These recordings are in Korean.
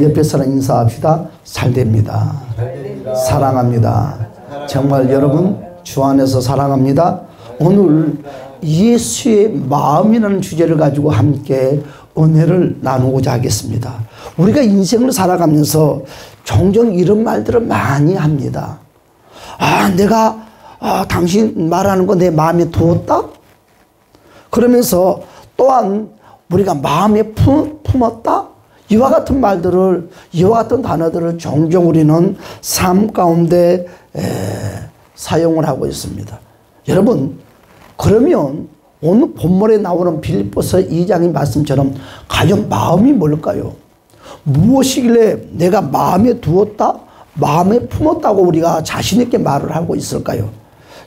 우리 옆에 사람 인사합시다. 잘됩니다. 사랑합니다. 정말 여러분 주 안에서 사랑합니다. 오늘 예수의 마음이라는 주제를 가지고 함께 은혜를 나누고자 하겠습니다. 우리가 인생을 살아가면서 종종 이런 말들을 많이 합니다. 내가 당신 말하는 거 내 마음에 두었다? 그러면서 또한 우리가 마음에 품었다? 이와 같은 말들을, 이와 같은 단어들을 종종 우리는 삶 가운데 사용을 하고 있습니다. 여러분, 그러면 오늘 본문에 나오는 빌립보서 2장의 말씀처럼 과연 마음이 뭘까요? 무엇이길래 내가 마음에 두었다? 마음에 품었다고 우리가 자신 있게 말을 하고 있을까요?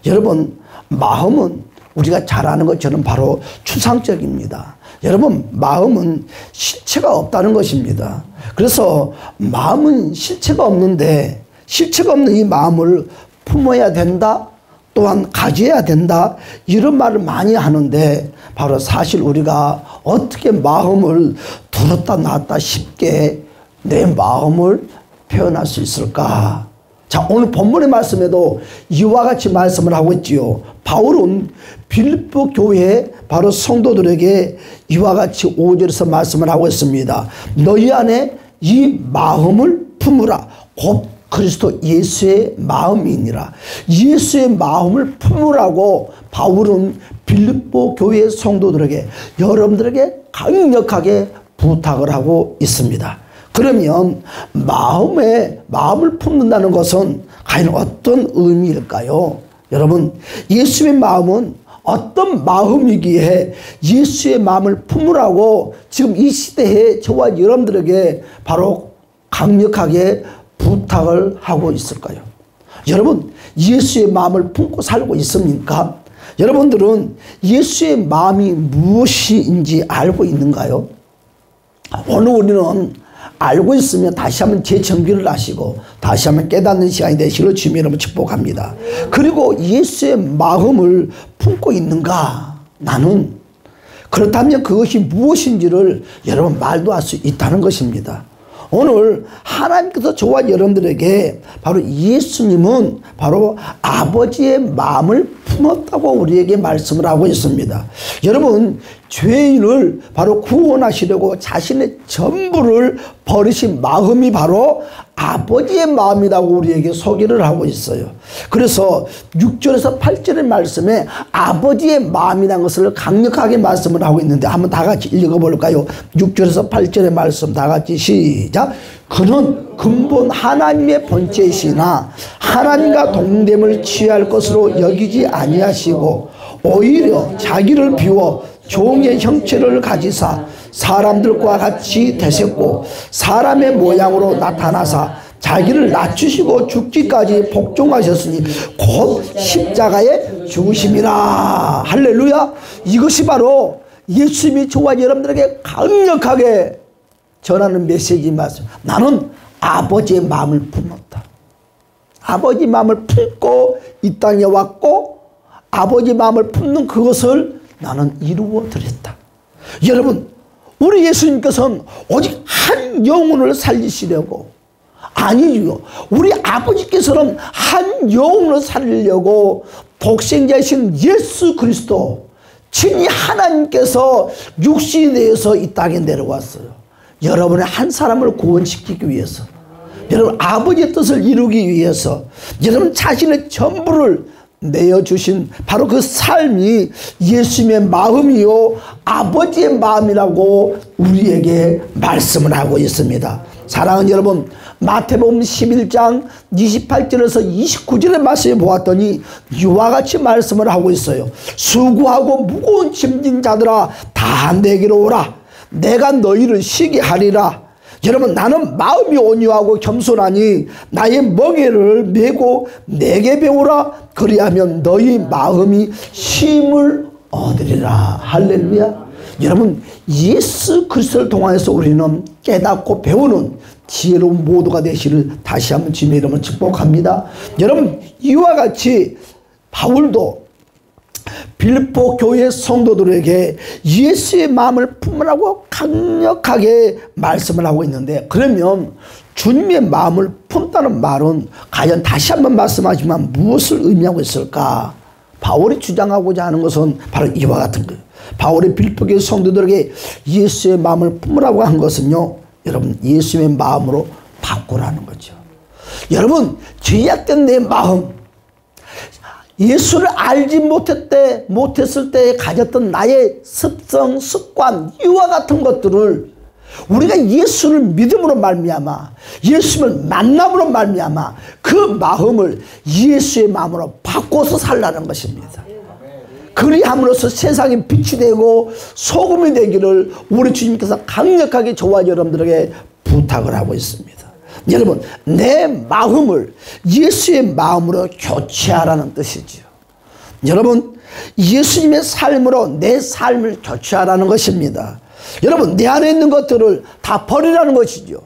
여러분, 마음은 우리가 잘 아는 것처럼 바로 추상적입니다. 여러분, 마음은 실체가 없다는 것입니다. 그래서 마음은 실체가 없는데 실체가 없는 이 마음을 품어야 된다, 또한 가져야 된다, 이런 말을 많이 하는데 바로 사실 우리가 어떻게 마음을 들었다 놨다 쉽게 내 마음을 표현할 수 있을까? 자, 오늘 본문의 말씀에도 이와 같이 말씀을 하고 있지요. 바울은 빌립보 교회 바로 성도들에게 이와 같이 5절에서 말씀을 하고 있습니다. 너희 안에 이 마음을 품으라. 곧 그리스도 예수의 마음이니라. 예수의 마음을 품으라고 바울은 빌립보 교회 성도들에게, 여러분들에게 강력하게 부탁을 하고 있습니다. 그러면 마음을 품는다는 것은 과연 어떤 의미일까요? 여러분, 예수의 마음은 어떤 마음이기에 예수의 마음을 품으라고 지금 이 시대에 저와 여러분들에게 바로 강력하게 부탁을 하고 있을까요? 여러분, 예수의 마음을 품고 살고 있습니까? 여러분들은 예수의 마음이 무엇인지 알고 있는가요? 오늘 우리는 알고 있으면 다시 한번 재정비를 하시고 다시 한번 깨닫는 시간이 되시기를 주님 이름으로 축복합니다. 그리고 예수의 마음을 품고 있는가? 나는 그렇다면 그것이 무엇인지를 여러분 말도 할 수 있다는 것입니다. 오늘 하나님께서 저와 여러분들에게 바로 예수님은 바로 아버지의 마음을 품었다고 우리에게 말씀을 하고 있습니다. 여러분, 죄인을 바로 구원하시려고 자신의 전부를 버리신 마음이 바로 아버지의 마음이라고 우리에게 소개를 하고 있어요. 그래서 6절에서 8절의 말씀에 아버지의 마음이라는 것을 강력하게 말씀을 하고 있는데 한번 다 같이 읽어볼까요? 6절에서 8절의 말씀 다 같이 시작. 그는 근본 하나님의 본체이시나 하나님과 동됨을 취할 것으로 여기지 아니하시고 오히려 자기를 비워 종의 형체를 가지사 사람들과 같이 되셨고 사람의 모양으로 나타나사 자기를 낮추시고 죽기까지 복종하셨으니 곧 십자가에 죽으심이라. 할렐루야. 이것이 바로 예수님이 저와 여러분들에게 강력하게 전하는 메시지인 말씀. 나는 아버지의 마음을 품었다. 아버지 마음을 품고 이 땅에 왔고 아버지 마음을 품는 그것을 나는 이루어 드렸다. 여러분, 우리 예수님께서는 오직 한 영혼을 살리시려고, 아니죠, 우리 아버지께서는 한 영혼을 살리려고 독생자이신 예수 그리스도 친히 하나님께서 육신이 되어서 이 땅에 내려왔어요. 여러분의 한 사람을 구원시키기 위해서, 여러분 아버지의 뜻을 이루기 위해서 여러분 자신의 전부를 내어주신 바로 그 삶이 예수님의 마음이요 아버지의 마음이라고 우리에게 말씀을 하고 있습니다. 사랑하는 여러분, 마태복음 11장 28절에서 29절의 말씀을 보았더니 이와 같이 말씀을 하고 있어요. 수고하고 무거운 짐진 자들아 다 내게로 오라. 내가 너희를 쉬게 하리라. 여러분, 나는 마음이 온유하고 겸손하니 나의 멍에를 메고 내게 배우라. 그리하면 너희 마음이 쉼을 얻으리라. 할렐루야. 여러분, 예수 그리스도를 통해서 우리는 깨닫고 배우는 지혜로운 모두가 되시를 다시 한번 주님의 이름으로 축복합니다. 여러분, 이와 같이 바울도 빌립보 교회 성도들에게 예수의 마음을 품으라고 강력하게 말씀을 하고 있는데, 그러면 주님의 마음을 품다는 말은 과연 다시 한번 말씀하지만 무엇을 의미하고 있을까? 바울이 주장하고자 하는 것은 바로 이와 같은 거예요. 바울이 빌립보 교회 성도들에게 예수의 마음을 품으라고 한 것은요, 여러분, 예수의 마음으로 바꾸라는 거죠. 여러분, 죄악된 내 마음, 예수를 알지 못했을 때 가졌던 나의 습성, 습관, 이와 같은 것들을 우리가 예수를 믿음으로 말미암아, 예수를 만남으로 말미암아 그 마음을 예수의 마음으로 바꿔서 살라는 것입니다. 그리함으로써 세상에 빛이 되고 소금이 되기를 우리 주님께서 강력하게 저와 여러분들에게 부탁을 하고 있습니다. 여러분, 내 마음을 예수의 마음으로 교체하라는 뜻이지요. 여러분, 예수님의 삶으로 내 삶을 교체하라는 것입니다. 여러분, 내 안에 있는 것들을 다 버리라는 것이죠.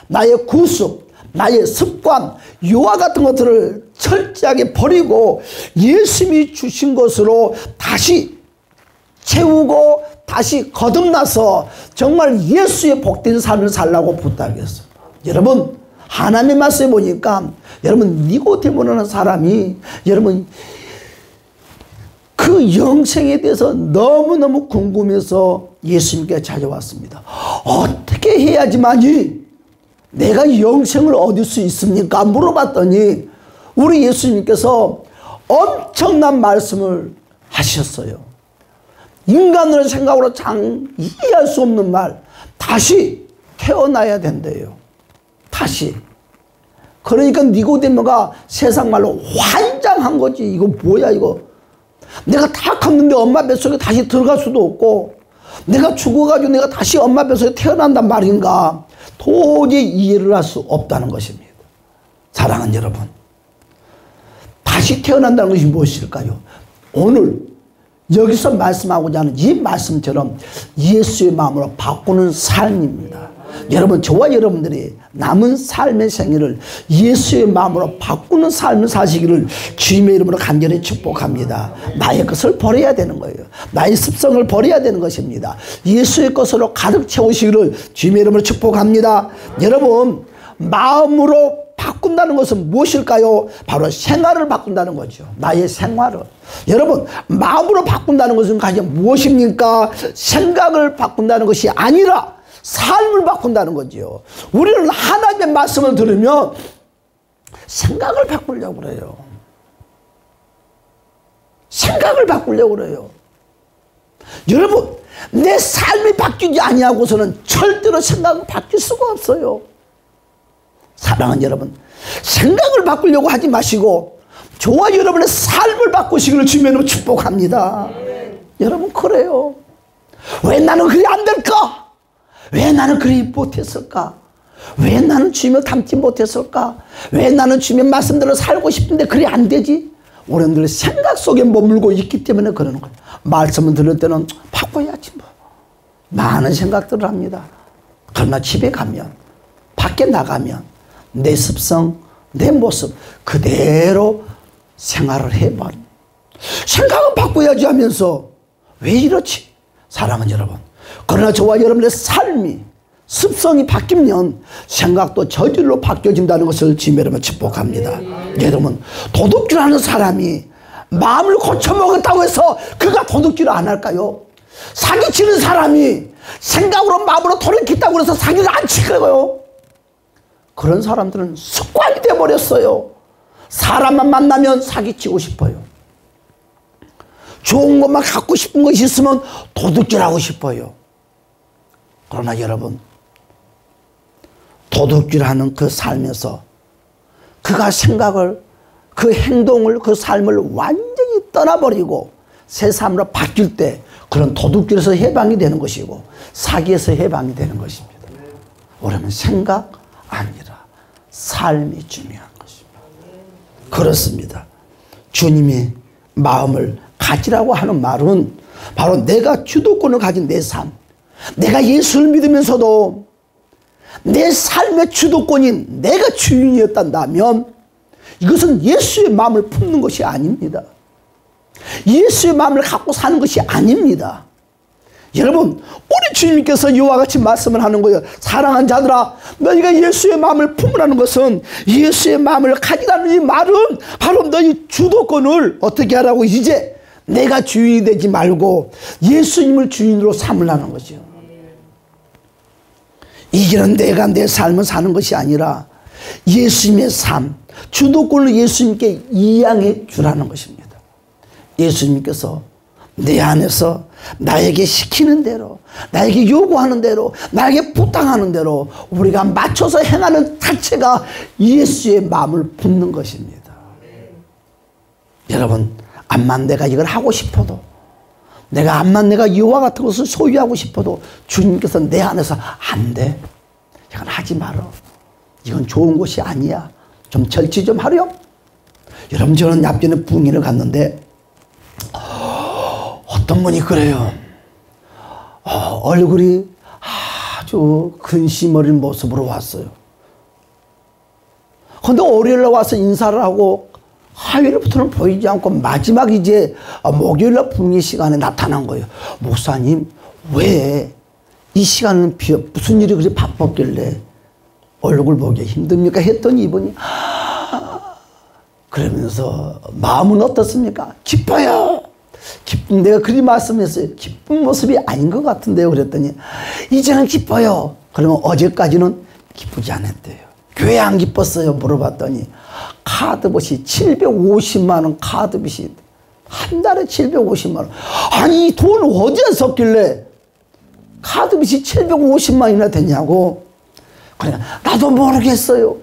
나의 구습, 나의 습관, 이와 같은 것들을 철저하게 버리고 예수님이 주신 것으로 다시 채우고 다시 거듭나서 정말 예수의 복된 삶을 살라고 부탁했어요. 여러분, 하나님의 말씀에 보니까 여러분, 니고데모라는 사람이 여러분 그 영생에 대해서 너무너무 궁금해서 예수님께 찾아왔습니다. 어떻게 해야지만이 내가 영생을 얻을 수 있습니까? 물어봤더니 우리 예수님께서 엄청난 말씀을 하셨어요. 인간의 생각으로 장 이해할 수 없는 말, 다시 태어나야 된대요. 다시. 그러니까 니고데모가 세상 말로 환장한 거지. 이거 뭐야 이거. 내가 다 컸는데 엄마 뱃속에 다시 들어갈 수도 없고, 내가 죽어가지고 내가 다시 엄마 뱃속에 태어난단 말인가. 도저히 이해를 할 수 없다는 것입니다. 사랑하는 여러분, 다시 태어난다는 것이 무엇일까요? 오늘 여기서 말씀하고자 하는 이 말씀처럼 예수의 마음으로 바꾸는 삶입니다. 여러분, 저와 여러분들이 남은 삶의 생애를 예수의 마음으로 바꾸는 삶을 사시기를 주님의 이름으로 간절히 축복합니다. 나의 것을 버려야 되는 거예요. 나의 습성을 버려야 되는 것입니다. 예수의 것으로 가득 채우시기를 주님의 이름으로 축복합니다. 여러분, 마음으로 바꾼다는 것은 무엇일까요? 바로 생활을 바꾼다는 거죠. 나의 생활을. 여러분, 마음으로 바꾼다는 것은 과연 무엇입니까? 생각을 바꾼다는 것이 아니라 삶을 바꾼다는 거죠. 우리는 하나님의 말씀을 들으면 생각을 바꾸려고 그래요. 생각을 바꾸려고 그래요. 여러분, 내 삶이 바뀌지 아니하고서는 절대로 생각은 바뀔 수가 없어요. 사랑하는 여러분, 생각을 바꾸려고 하지 마시고 저와 여러분의 삶을 바꾸시기를 주님으로 축복합니다. 여러분, 그래요. 왜 나는 그리 안 될까? 왜 나는 그리 못했을까? 왜 나는 주님을 닮지 못했을까? 왜 나는 주님의 말씀대로 살고 싶은데 그리 안 되지? 우리들 생각 속에 머물고 있기 때문에 그러는 거예요. 말씀을 들을 때는 바꿔야지 뭐. 많은 생각들을 합니다. 그러나 집에 가면, 밖에 나가면 내 습성, 내 모습 그대로 생활을 해버려. 생각은 바꿔야지 하면서 왜 이렇지? 사랑하는 여러분, 그러나 저와 여러분의 삶이, 습성이 바뀌면 생각도 저절로 바뀌어진다는 것을 주님의 이름으로 축복합니다. 여러분, 도둑질하는 사람이 마음을 고쳐먹었다고 해서 그가 도둑질을 안 할까요? 사기치는 사람이 생각으로 마음으로 돌이켰다고 해서 사기를 안 치고요. 그런 사람들은 습관이 되어버렸어요. 사람만 만나면 사기치고 싶어요. 좋은 것만 갖고 싶은 것이 있으면 도둑질하고 싶어요. 그러나 여러분, 도둑질하는 그 삶에서 그가 생각을, 그 행동을, 그 삶을 완전히 떠나버리고 새 삶으로 바뀔 때 그런 도둑질에서 해방이 되는 것이고 사기에서 해방이 되는 것입니다. 우리는 생각 아니라 삶이 중요한 것입니다. 그렇습니다. 주님이 마음을 가지라고 하는 말은 바로 내가 주도권을 가진 내 삶, 내가 예수를 믿으면서도 내 삶의 주도권인 내가 주인이었단다면 이것은 예수의 마음을 품는 것이 아닙니다. 예수의 마음을 갖고 사는 것이 아닙니다. 여러분, 우리 주님께서 이와 같이 말씀을 하는 거예요. 사랑하는 자들아, 너희가 예수의 마음을 품으라는 것은, 예수의 마음을 가지라는 이 말은 바로 너희 주도권을 어떻게 하라고, 이제 내가 주인이 되지 말고 예수님을 주인으로 삼으라는 거죠. 이제는 내가 내 삶을 사는 것이 아니라 예수님의 삶, 주도권을 예수님께 이양해 주라는 것입니다. 예수님께서 내 안에서 나에게 시키는 대로, 나에게 요구하는 대로, 나에게 부탁하는 대로 우리가 맞춰서 행하는 자체가 예수의 마음을 품는 것입니다. 여러분, 암만 내가 이걸 하고 싶어도, 암만 내가 이와 같은 것을 소유하고 싶어도 주님께서 내 안에서 안 돼, 이건 하지 말어, 이건 좋은 것이 아니야, 좀 절제 좀 하렴. 여러분, 저는 앞전에 부흥회를 갔는데 어떤 분이 그래요. 얼굴이 아주 근심 어린 모습으로 왔어요. 근데 월요일에 와서 인사를 하고 화요일부터는 보이지 않고 마지막 이제 목요일날 부흥회 시간에 나타난 거예요. 목사님, 왜 이 시간은 무슨 일이 그렇게 바빴길래 얼굴 보기 힘듭니까? 했더니 이분이 그러면서 마음은 어떻습니까? 기뻐요. 내가 그리 말씀했어요. 기쁜 모습이 아닌 것 같은데요. 그랬더니 이제는 기뻐요. 그러면 어제까지는 기쁘지 않았대요. 왜 안 기뻤어요? 물어봤더니 카드빚이 750만 원 카드빚이 한 달에 750만 원. 아니, 이 돈 어디에 썼길래 카드빚이 750만이나 되냐고. 그냥 나도 모르겠어요.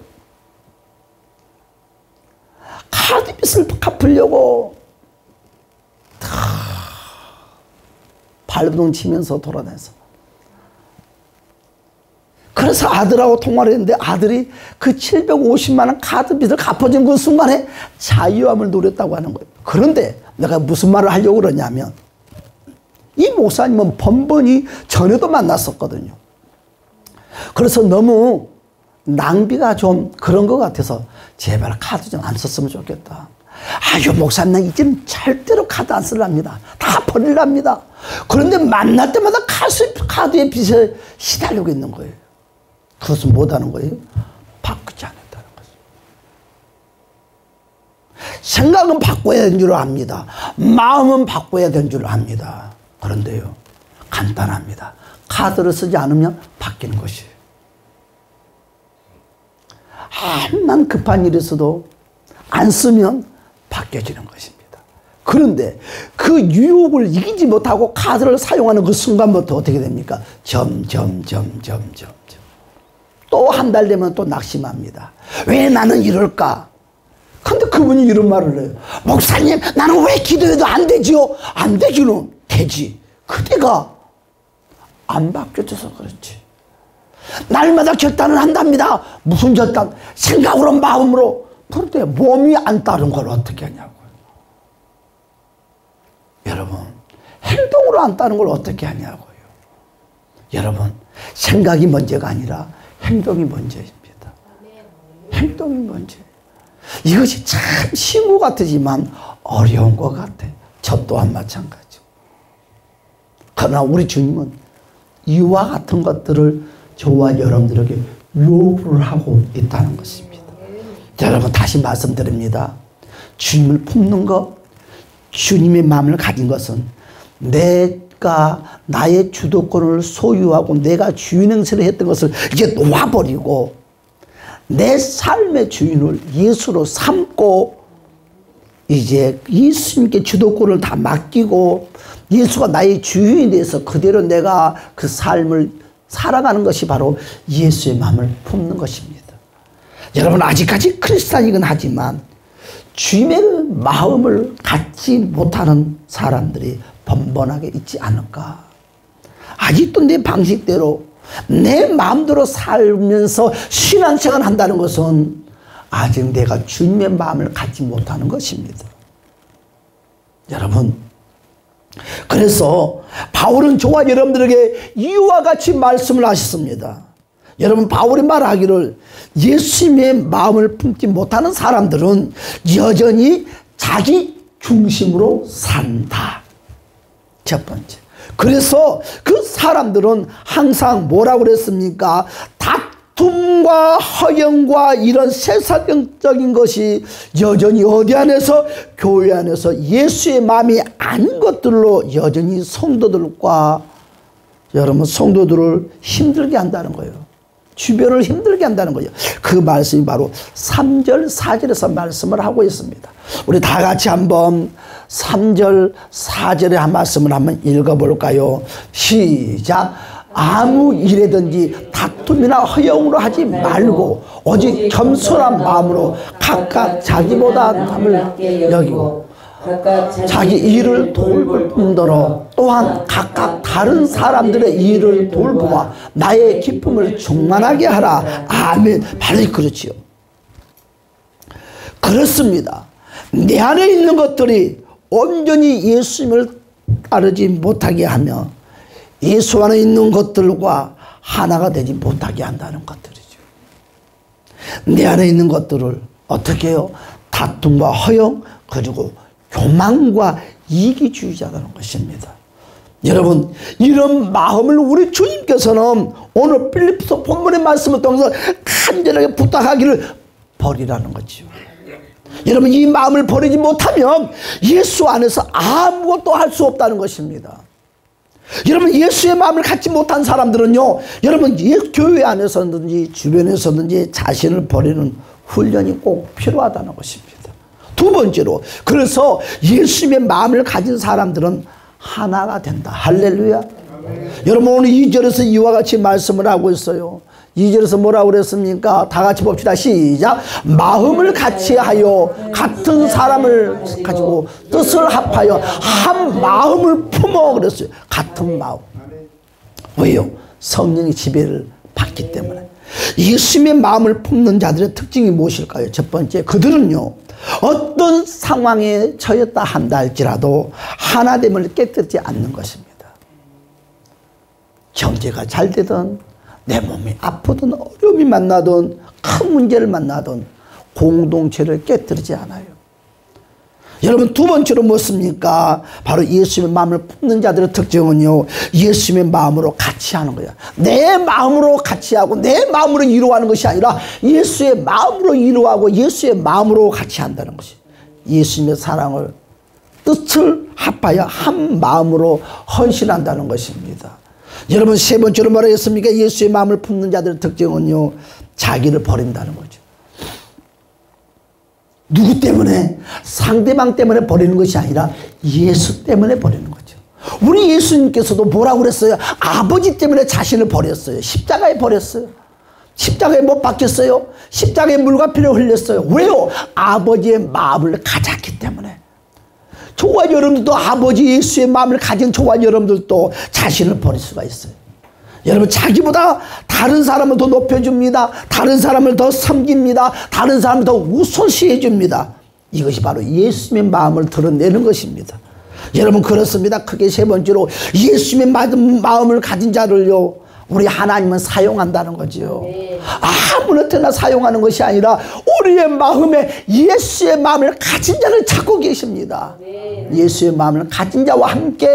카드빚을 갚으려고 발버둥 치면서 돌아다녀서, 그래서 아들하고 통화를 했는데 아들이 그 750만 원 카드빚을 갚아준 그 순간에 자유함을 누렸다고 하는 거예요. 그런데 내가 무슨 말을 하려고 그러냐면, 이 목사님은 번번이 전에도 만났었거든요. 그래서 너무 낭비가 좀 그런 것 같아서 제발 카드 좀 안 썼으면 좋겠다. 이 목사님 이제는 절대로 카드 안 쓰랍니다. 다 버리랍니다. 그런데 만날 때마다 카드의 빚에 시달리고 있는 거예요. 그것은 못하는 거예요. 바꾸지 않았다는 거죠. 생각은 바꿔야 되는 줄 압니다. 마음은 바꿔야 되는 줄 압니다. 그런데요, 간단합니다. 카드를 쓰지 않으면 바뀌는 것이에요. 암만 급한 일이 있어도 안 쓰면 바뀌어지는 것입니다. 그런데 그 유혹을 이기지 못하고 카드를 사용하는 그 순간부터 어떻게 됩니까? 또 한 달 되면 또 낙심합니다. 왜 나는 이럴까? 근데 그분이 이런 말을 해요. 목사님, 나는 왜 기도해도 안 되지요? 안 되기는 되지. 그대가 안 바뀌어져서 그렇지. 날마다 결단을 한답니다. 무슨 결단? 생각으로, 마음으로. 그런데 몸이 안 따른 걸 어떻게 하냐고요. 여러분, 행동으로 안 따른 걸 어떻게 하냐고요. 여러분, 생각이 문제가 아니라 행동이 문제입니다. 행동이 문제. 이것이 참 쉬운 것 같지만 어려운 것 같아. 저 또한 마찬가지고. 그러나 우리 주님은 이와 같은 것들을 저와 여러분들에게 요구를 하고 있다는 것입니다. 여러분, 다시 말씀드립니다. 주님을 품는 것, 주님의 마음을 가진 것은 내가 나의 주도권을 소유하고 내가 주인 행세를 했던 것을 이제 놓아버리고 내 삶의 주인을 예수로 삼고 이제 예수님께 주도권을 다 맡기고 예수가 나의 주인이 돼서 그대로 내가 그 삶을 살아가는 것이 바로 예수의 마음을 품는 것입니다. 여러분, 아직까지 크리스찬이긴 하지만 주님의 마음을 갖지 못하는 사람들이 번번하게 있지 않을까. 아직도 내 방식대로 내 마음대로 살면서 신앙생활을 한다는 것은 아직 내가 주님의 마음을 갖지 못하는 것입니다. 여러분, 그래서 바울은 저와 여러분들에게 이와 같이 말씀을 하셨습니다. 여러분, 바울이 말하기를 예수님의 마음을 품지 못하는 사람들은 여전히 자기 중심으로 산다. 첫 번째. 그래서 그 사람들은 항상 뭐라고 그랬습니까? 다툼과 허영과 이런 세상적인 것이 여전히 어디 안에서? 교회 안에서 예수의 마음이 아닌 것들로 여전히 성도들과 여러분 성도들을 힘들게 한다는 거예요. 주변을 힘들게 한다는 거예요. 그 말씀이 바로 3절 4절에서 말씀을 하고 있습니다. 우리 다 같이 한번 3절 4절의 한 말씀을 한번 읽어볼까요? 시작. 아무 일에든지 다툼이나 허영으로 하지 말고 오직 겸손한 마음으로 각각 자기보다 남을 여기고 자기 일을 돌볼 뿐더러 또한 각각 다른 사람들의 일을 돌보아 나의 기쁨을 충만하게 하라. 아멘. 바로 그렇지요. 그렇습니다. 내 안에 있는 것들이 온전히 예수님을 따르지 못하게 하며 예수 안에 있는 것들과 하나가 되지 못하게 한다는 것들이죠. 내 안에 있는 것들을 어떻게 해요? 다툼과 허영 그리고 교만과 이기주의자라는 것입니다. 여러분 이런 마음을 우리 주님께서는 오늘 빌립보서 본문의 말씀을 통해서 간절하게 부탁하기를 버리라는 거죠. 여러분 이 마음을 버리지 못하면 예수 안에서 아무것도 할 수 없다는 것입니다. 여러분 예수의 마음을 갖지 못한 사람들은요 여러분 교회 안에서든지 주변에서든지 자신을 버리는 훈련이 꼭 필요하다는 것입니다. 두 번째로 그래서 예수님의 마음을 가진 사람들은 하나가 된다. 할렐루야. 여러분 오늘 2절에서 이와 같이 말씀을 하고 있어요. 2절에서 뭐라고 그랬습니까? 다 같이 봅시다. 시작. 마음을 같이 하여 같은 사람을 가지고 뜻을 합하여 한 마음을 품어 그랬어요. 같은 마음. 왜요? 성령의 지배를 받기 때문에. 예수님의 마음을 품는 자들의 특징이 무엇일까요? 첫 번째, 그들은요 어떤 상황에 처했다 한다 할지라도 하나됨을 깨뜨리지 않는 것입니다. 경제가 잘 되든 내 몸이 아프든 어려움이 만나든 큰 문제를 만나든 공동체를 깨뜨리지 않아요. 여러분 두 번째로 무엇입니까? 바로 예수님의 마음을 품는 자들의 특징은요 예수님의 마음으로 같이 하는 거예요. 내 마음으로 같이 하고 내 마음으로 이루어하는 것이 아니라 예수의 마음으로 이루어하고 예수의 마음으로 같이 한다는 것이 예수님의 사랑을 뜻을 합하여 한 마음으로 헌신한다는 것입니다. 여러분 세 번째로 뭐라 했습니까? 예수의 마음을 품는 자들의 특징은요 자기를 버린다는 거죠. 누구 때문에? 상대방 때문에 버리는 것이 아니라 예수 때문에 버리는 거죠. 우리 예수님께서도 뭐라고 그랬어요? 아버지 때문에 자신을 버렸어요. 십자가에 버렸어요. 십자가에 못 박혔어요. 십자가에 물과 피를 흘렸어요. 왜요? 아버지의 마음을 가졌기 때문에. 저와 여러분들도 아버지 예수의 마음을 가진 저와 여러분들도 자신을 버릴 수가 있어요. 여러분 자기보다 다른 사람을 더 높여줍니다. 다른 사람을 더 섬깁니다. 다른 사람을 더 우선시해 줍니다. 이것이 바로 예수님의 마음을 드러내는 것입니다. 여러분 그렇습니다. 크게 세 번째로 예수님의 마음을 가진 자를요 우리 하나님은 사용한다는 거죠. 아무렇게나 사용하는 것이 아니라 우리의 마음에 예수의 마음을 가진 자를 찾고 계십니다. 예수의 마음을 가진 자와 함께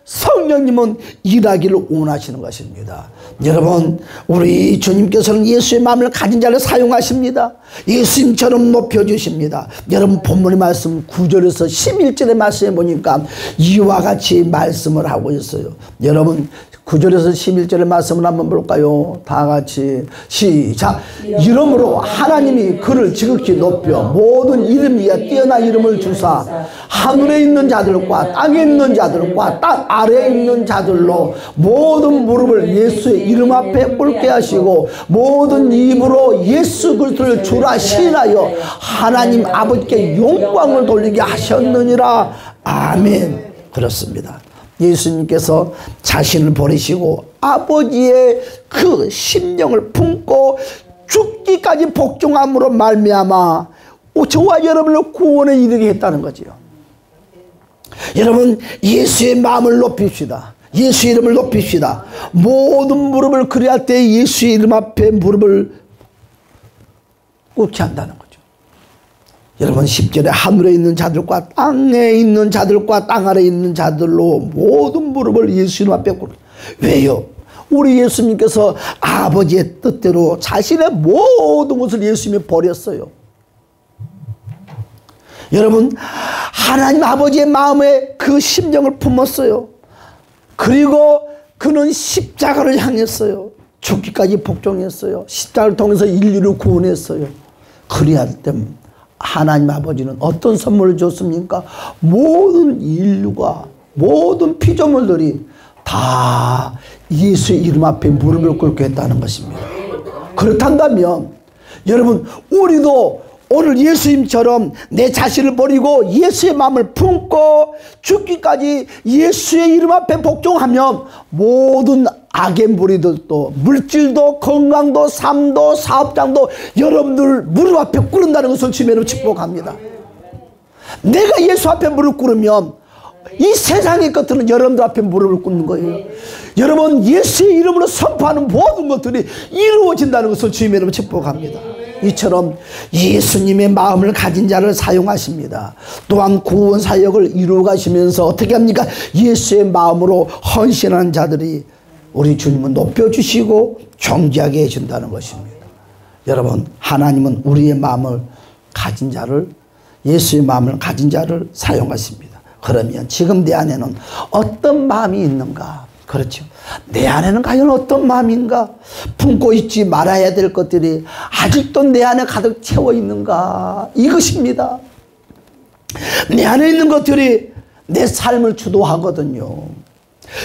성령님은 일하기를 원하시는 것입니다. 여러분 우리 주님께서는 예수의 마음을 가진 자를 사용하십니다. 예수님처럼 높여주십니다. 여러분 본문의 말씀 9절에서 11절의 말씀에 보니까 이와 같이 말씀을 하고 있어요. 여러분 9절에서 11절의 말씀을 한번 볼까요? 다 같이 시작. 이러므로 하나님이 그를 지극히 높여 모든 이름 위에 뛰어난 이름을 주사 하늘에 있는 자들과 땅에 있는 자들과 땅 아래에 있는 자들로 모든 무릎을 예수의 이름 앞에 꿇게 하시고 모든 입으로 예수 그리스도를 주라 시인하여 하나님 아버지께 영광을 돌리게 하셨느니라. 아멘. 그렇습니다. 예수님께서 자신을 버리시고 아버지의 그 심령을 품고 죽기까지 복종함으로 말미암아 저와 여러분을 구원에 이르게 했다는 거지요. 여러분 예수의 마음을 높입시다. 예수의 이름을 높입시다. 모든 무릎을 그리 할 때 예수의 이름 앞에 무릎을 꿇게 한다는 거죠. 여러분 10절에 하늘에 있는 자들과 땅에 있는 자들과 땅 아래에 있는 자들로 모든 무릎을 예수님 앞에 꿇어. 왜요? 우리 예수님께서 아버지의 뜻대로 자신의 모든 것을 예수님이 버렸어요. 여러분 하나님 아버지의 마음에 그 심정을 품었어요. 그리고 그는 십자가를 향했어요. 죽기까지 복종했어요. 십자가를 통해서 인류를 구원했어요. 그리할 때 하나님 아버지는 어떤 선물을 줬습니까? 모든 인류가 모든 피조물들이 다 예수의 이름 앞에 무릎을 꿇게 했다는 것입니다. 그렇단다면 여러분 우리도 오늘 예수님처럼 내 자신을 버리고 예수의 마음을 품고 죽기까지 예수의 이름 앞에 복종하면 모든 악의 무리들도 물질도 건강도 삶도 사업장도 여러분들 무릎 앞에 꿇는다는 것을 주님으로 축복합니다. 내가 예수 앞에 무릎 꿇으면 이 세상의 것들은 여러분들 앞에 무릎을 꿇는 거예요. 여러분 예수의 이름으로 선포하는 모든 것들이 이루어진다는 것을 주님으로 축복합니다. 이처럼 예수님의 마음을 가진 자를 사용하십니다. 또한 구원 사역을 이루어 가시면서 어떻게 합니까? 예수의 마음으로 헌신하는 자들이 우리 주님은 높여주시고 존귀하게 해준다는 것입니다. 여러분 하나님은 우리의 마음을 가진 자를 예수의 마음을 가진 자를 사용하십니다. 그러면 지금 내 안에는 어떤 마음이 있는가? 그렇죠. 내 안에는 과연 어떤 마음인가? 품고 있지 말아야 될 것들이 아직도 내 안에 가득 채워 있는가? 이것입니다. 내 안에 있는 것들이 내 삶을 주도하거든요.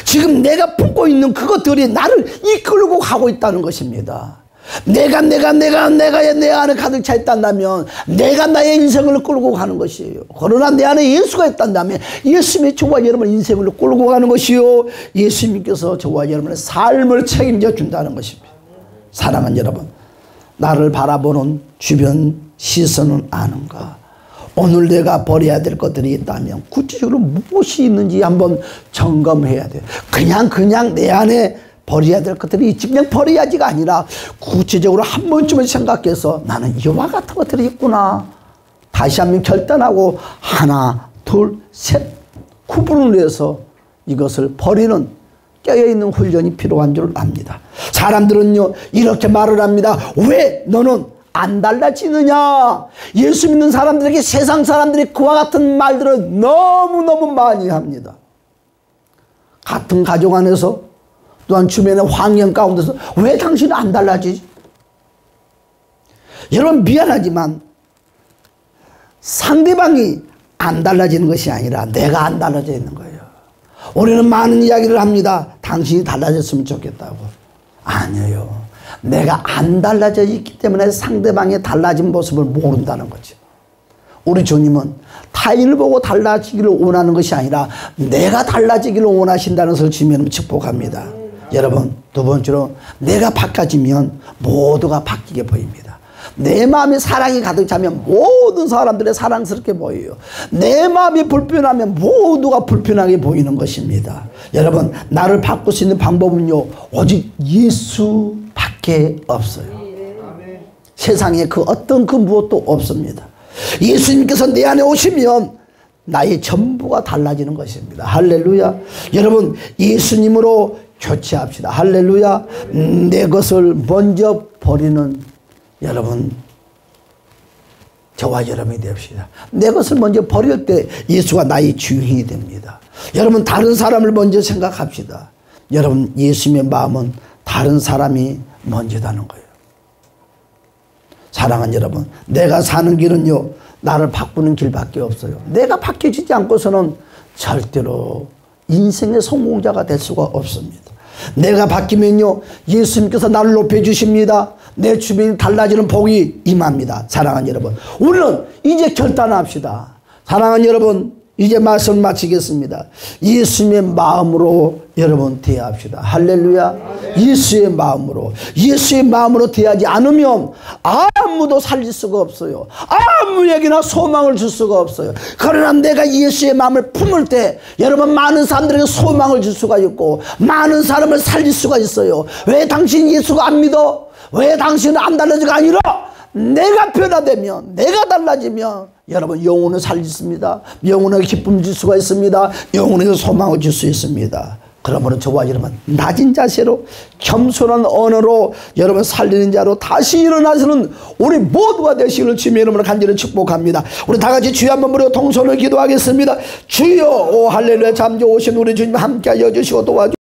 지금 내가 품고 있는 그것들이 나를 이끌고 가고 있다는 것입니다. 내가 내 안에 가득 차 있단다면 내가 나의 인생을 끌고 가는 것이에요. 그러나 내 안에 예수가 있단다면 예수님이 저와 여러분의 인생을 끌고 가는 것이요, 예수님께서 저와 여러분의 삶을 책임져 준다는 것입니다. 사랑하는 여러분, 나를 바라보는 주변 시선은 아는가? 오늘 내가 버려야 될 것들이 있다면 구체적으로 무엇이 있는지 한번 점검해야 돼요. 그냥 내 안에 버려야 될 것들이 있지 그냥 버려야지가 아니라 구체적으로 한 번쯤은 생각해서 나는 이와 같은 것들이 있구나. 다시 한번 결단하고 하나 둘 셋 구분을 해서 이것을 버리는 깨어있는 훈련이 필요한 줄 압니다. 사람들은요 이렇게 말을 합니다. 왜 너는 안 달라지느냐? 예수 믿는 사람들에게 세상 사람들이 그와 같은 말들을 너무너무 많이 합니다. 같은 가족 안에서 또한 주변의 환경 가운데서 왜 당신은 안 달라지지? 여러분 미안하지만 상대방이 안 달라지는 것이 아니라 내가 안 달라져 있는 거예요. 우리는 많은 이야기를 합니다. 당신이 달라졌으면 좋겠다고. 아니에요. 내가 안 달라져 있기 때문에 상대방의 달라진 모습을 모른다는 거죠. 우리 주님은 타인을 보고 달라지기를 원하는 것이 아니라 내가 달라지기를 원하신다는 것을 주님은 축복합니다. 여러분 두 번째로 내가 바뀌어지면 모두가 바뀌게 보입니다. 내 마음에 사랑이 가득 차면 모든 사람들의 사랑스럽게 보여요. 내 마음이 불편하면 모두가 불편하게 보이는 것입니다. 여러분 나를 바꿀 수 있는 방법은요 오직 예수밖에 없어요. 세상에 그 어떤 그 무엇도 없습니다. 예수님께서 내 안에 오시면 나의 전부가 달라지는 것입니다. 할렐루야. 여러분 예수님으로 교체합시다. 할렐루야. 내 것을 먼저 버리는 여러분 저와 여러분이 됩시다. 내 것을 먼저 버릴 때 예수가 나의 주인이 됩니다. 여러분 다른 사람을 먼저 생각합시다. 여러분 예수님의 마음은 다른 사람이 먼저다는 거예요. 사랑하는 여러분, 내가 사는 길은요 나를 바꾸는 길밖에 없어요. 내가 바뀌어지지 않고서는 절대로 인생의 성공자가 될 수가 없습니다. 내가 바뀌면요 예수님께서 나를 높여주십니다. 내 주변이 달라지는 복이 임합니다. 사랑하는 여러분, 우리는 이제 결단합시다. 사랑하는 여러분, 이제 말씀 마치겠습니다. 예수님의 마음으로 여러분 대합시다. 할렐루야. 예수의 마음으로 대하지 않으면 아무도 살릴 수가 없어요. 아무에게나 소망을 줄 수가 없어요. 그러나 내가 예수의 마음을 품을 때 여러분 많은 사람들에게 소망을 줄 수가 있고 많은 사람을 살릴 수가 있어요. 왜 당신 예수가 안 믿어? 왜 당신은 안 달라지가 아니라 내가 변화되면, 내가 달라지면 여러분 영혼을 살리십니다. 영혼의 기쁨을 줄 수가 있습니다. 영혼에게 소망을 줄 수 있습니다. 그러므로 저와 여러분 낮은 자세로 겸손한 언어로 여러분 살리는 자로 다시 일어나서는 우리 모두가 되시기를 주님의 이름으로 간절히 축복합니다. 우리 다 같이 주여 한번 부르고 동선을 기도하겠습니다. 주여, 오 할렐루야, 잠시 오신 우리 주님 함께 하여 주시고 도와주시고